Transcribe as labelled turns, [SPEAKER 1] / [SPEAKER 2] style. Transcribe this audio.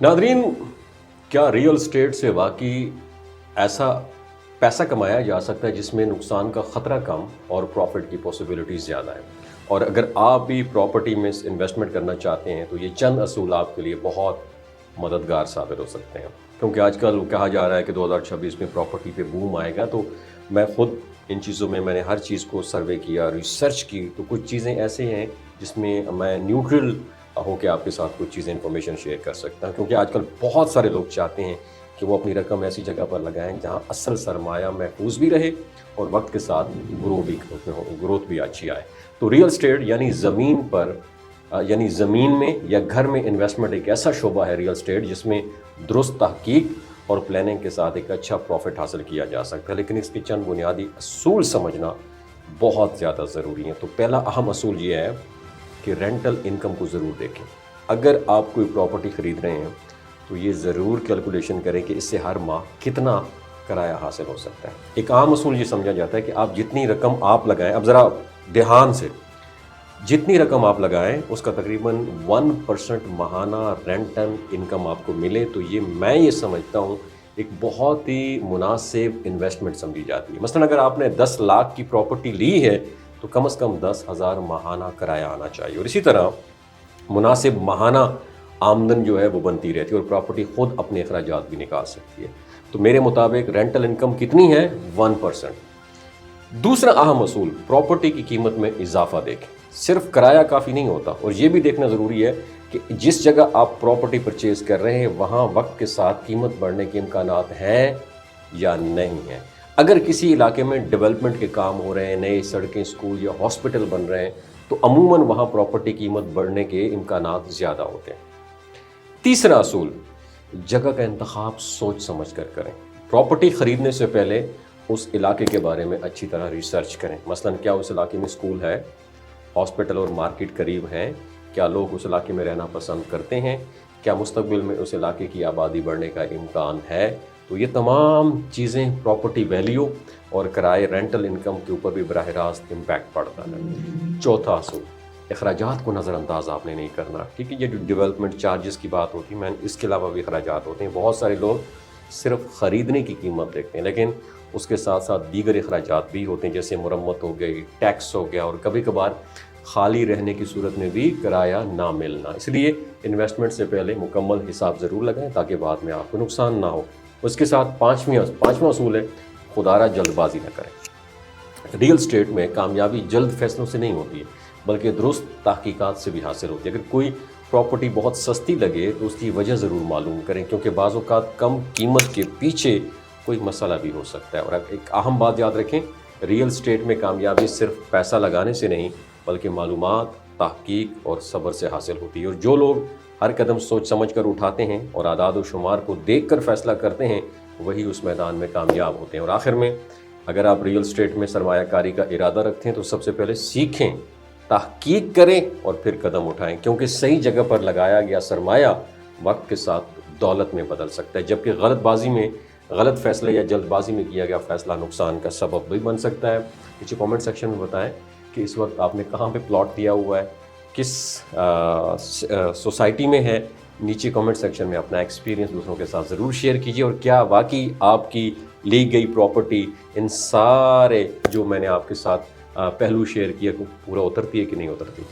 [SPEAKER 1] Nadreen, क्या real estate से वाकई ऐसा पैसा कमाया जा सकता है जिसमें नुकसान का ख़तरा कम और प्रॉफिट की पॉसिबिलिटीज़ ज़्यादा है? और अगर आप भी प्रॉपर्टी में इन्वेस्टमेंट करना चाहते हैं तो ये चंद असूल आपके लिए बहुत मददगार साबित हो सकते हैं, क्योंकि आजकल कहा जा रहा है कि 2026 में प्रॉपर्टी पे बूम आएगा। तो मैं ख़ुद इन चीज़ों में मैंने हर चीज़ को सर्वे किया, रिसर्च की, तो कुछ चीज़ें ऐसे हैं जिसमें मैं न्यूट्रल हो के आपके साथ कुछ चीज़ें इन्फॉर्मेशन शेयर कर सकता हूँ, क्योंकि आजकल बहुत सारे लोग चाहते हैं कि वो अपनी रकम ऐसी जगह पर लगाएं जहाँ असल सरमाया महफूज भी रहे और वक्त के साथ ग्रोथ भी अच्छी आए। तो रियल स्टेट यानी ज़मीन पर यानी ज़मीन में या घर में इन्वेस्टमेंट एक ऐसा शोबा है रियल स्टेट जिसमें दुरुस्त तहकीक और प्लानिंग के साथ एक अच्छा प्रॉफिट हासिल किया जा सकता है, लेकिन इसके चंद बुनियादी असूल समझना बहुत ज़्यादा ज़रूरी है। तो पहला अहम असूल ये है कि रेंटल इनकम को ज़रूर देखें। अगर आप कोई प्रॉपर्टी ख़रीद रहे हैं तो ये ज़रूर कैलकुलेशन करें कि इससे हर माह कितना किराया हासिल हो सकता है। एक आम असूल ये समझा जाता है कि आप जितनी रकम आप लगाएं, अब ज़रा ध्यान से, जितनी रकम आप लगाएं उसका तकरीबन 1% माहाना रेंटल इनकम आपको मिले तो ये मैं ये समझता हूँ एक बहुत ही मुनासिब इन्वेस्टमेंट समझी जाती है। मसलन अगर आपने 10 लाख की प्रॉपर्टी ली है तो कम से कम 10,000 माहाना किराया आना चाहिए, और इसी तरह मुनासिब माहाना आमदन जो है वो बनती रहती है और प्रॉपर्टी ख़ुद अपने अखराजात भी निकाल सकती है। तो मेरे मुताबिक रेंटल इनकम कितनी है? 1%। दूसरा अहम असूल, प्रॉपर्टी की कीमत में इजाफा देखें। सिर्फ किराया काफ़ी नहीं होता, और ये भी देखना ज़रूरी है कि जिस जगह आप प्रॉपर्टी परचेज कर रहे हैं वहाँ वक्त के साथ कीमत बढ़ने के इम्कानात हैं या नहीं हैं। अगर किसी इलाके में डेवलपमेंट के काम हो रहे हैं, नए सड़कें, स्कूल या हॉस्पिटल बन रहे हैं, तो अमूमन वहाँ प्रॉपर्टी कीमत बढ़ने के इम्कानात ज़्यादा होते हैं। तीसरा असूल, जगह का इंतखाब सोच समझ कर करें। प्रॉपर्टी ख़रीदने से पहले उस इलाके के बारे में अच्छी तरह रिसर्च करें। मसलन क्या उस इलाके में स्कूल है, हॉस्पिटल और मार्केट करीब हैं, क्या लोग उस इलाके में रहना पसंद करते हैं, क्या मुस्तकबिल में उस इलाके की आबादी बढ़ने का इम्कान है। तो ये तमाम चीज़ें प्रॉपर्टी वैल्यू और किराए रेंटल इनकम के ऊपर भी बराह रास्त इम्पैक्ट पड़ता है। चौथा असूल, अखराजात को नज़रअंदाज आपने नहीं करना, क्योंकि ये जो डेवलपमेंट चार्जेस की बात होती है, मैं इसके अलावा भी अखराजात होते हैं। बहुत सारे लोग सिर्फ ख़रीदने की कीमत देखते हैं, लेकिन उसके साथ साथ दीगर अखराजात भी होते हैं, जैसे मुरम्मत हो गई, टैक्स हो गया, और कभी कभार खाली रहने की सूरत में भी किराया ना मिलना। इसलिए इन्वेस्टमेंट से पहले मुकम्मल हिसाब ज़रूर लगाएं ताकि बाद में आपको नुकसान ना हो। उसके साथ पाँचवा असूल है, खुदारा जल्दबाजी न करें। रियल स्टेट में कामयाबी जल्द फैसलों से नहीं होती है, बल्कि दुरुस्त तहकीकात से भी हासिल होती है। अगर कोई प्रॉपर्टी बहुत सस्ती लगे तो उसकी वजह ज़रूर मालूम करें, क्योंकि बाज़ औक़ात कम कीमत के पीछे कोई मसला भी हो सकता है। और एक अहम बात याद रखें, रियल स्टेट में कामयाबी सिर्फ पैसा लगाने से नहीं बल्कि मालूमात, तहकीक और सब्र से हासिल होती है। और जो लोग हर कदम सोच समझ कर उठाते हैं और आदाद व शुमार को देख कर फैसला करते हैं, वही उस मैदान में कामयाब होते हैं। और आखिर में, अगर आप रियल स्टेट में सरमायाकारी का इरादा रखते हैं तो सबसे पहले सीखें, तहकीक करें और फिर कदम उठाएं, क्योंकि सही जगह पर लगाया गया सरमाया वक्त के साथ दौलत में बदल सकता है, जबकि गलत फैसले या जल्दबाजी में किया गया फैसला नुकसान का सबब भी बन सकता है। नीचे कमेंट सेक्शन में बताएं कि इस वक्त आपने कहाँ पे प्लॉट दिया हुआ है, किस सोसाइटी में है। नीचे कमेंट सेक्शन में अपना एक्सपीरियंस दूसरों के साथ ज़रूर शेयर कीजिए, और क्या वाकई आपकी ली गई प्रॉपर्टी इन सारे जो मैंने आपके साथ पहलू शेयर किया को पूरा उतरती है कि नहीं उतरती।